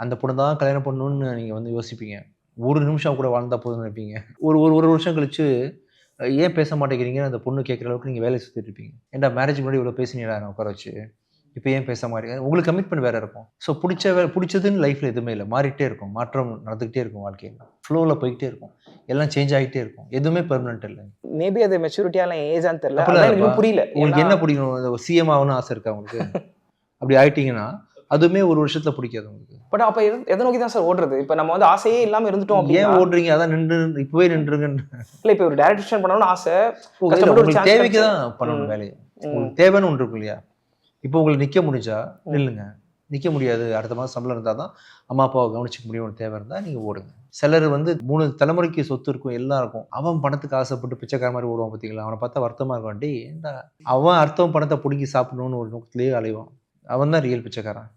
அந்த பொண்ணு தான் கல்யாணம் பண்ணணும்னு நீங்க வந்து யோசிப்பீங்க. ஒரு நிமிஷம் கூட வாழ்ந்தா போதும்னு நினைப்பீங்க. ஒரு ஒரு ஒரு வருஷம் கழிச்சு ஏன் பேச மாட்டேங்கிறீங்கன்னு அந்த பொண்ணு கேட்கிற அளவுக்கு நீங்க வேலைய சுத்திட்டு இருப்பீங்க. ஏன்டா மேரேஜ்க்கு முன்னாடி இவ்வளோ பேசினியேடா என்ன உட்கார வச்சு. இப்ப ஏன் பேச மாட்டேங்கிற? உங்களுக்கு கமிட்மெண்ட் வேற இருக்கும். ஸோ புடிச்சதுன்னு லைஃப்ல எதுவுமே இல்ல. மாறிட்டே இருக்கும். மாற்றம் நடந்துகிட்டே இருக்கும் வாழ்க்கையில. ஃப்ளோல போய்க்கிட்டே இருக்கும். எல்லாம் சேஞ்ச் ஆகிட்டே இருக்கும். எதுவுமே பெர்மனன்ட் இல்ல. மேபி அது மெச்சூரிட்டியான ஏஜான்னு தெரியல. அப்படிலாம் அதான் இல்லப்பா. எனக்கு புரியல. உங்களுக்கு என்ன பிடிக்கும்? சிஎம் ஆகணும்னு ஆசை இருக்கா உங்களுக்கு? அப்படி ஆயிட்டீங்கன்னா, அதுவுமே ஒரு வருஷத்துல பிடிக்காது உங்களுக்கு. பட் அப்ப எத நோக்கி தான் சார் ஓடுறது? இப்ப நம்ம வந்து ஆசையே இல்லாம இருந்துட்டோம் அப்படின்னா ஏன் ஓடுறீங்க? அதான் இப்பவே நின்றுங்கன்னு. இல்ல இப்ப ஒரு டைரக்ஷன் பண்ணணும்னு ஆசை. கஷ்டப்பட்டு ஒரு உங்களுக்கு சான்ஸ் தேவைக்கு கிடைச்சு தான் பண்ணணும் வேலைய. உங்களுக்கு தேவைன்னு ஒண்ணு இருக்கும் இல்லையா? இப்போ உங்களுக்கு நிக்க முடிஞ்சா நில்லுங்க. நிக்க முடியாது. அடுத்த மாசம் சம்பளம் இருந்தா தான் அம்மா, அப்பாவ கவனிச்சுக்க முடியும்னு தேவை இருந்தா நீங்க ஓடுங்க. சிலர் வந்து 3 தலைமுறைக்கு சொத்து இருக்கும், எல்லாம் இருக்கும். அவன் பணத்துக்கு ஆசைப்பட்டு பிச்சைக்காரன் மாரி ஓடுவான் பார்த்தீங்களா? அவன பார்த்தா வருத்தமா இருக்கும். டேய் ஏன்டா அவன் அடுத்தவன் பணத்த புடுங்கி சாப்பிடணும்னு ஒரு நோக்கத்திலேயே அலைவான். அவன் தான் ரியல் பிச்சைக்காரன்.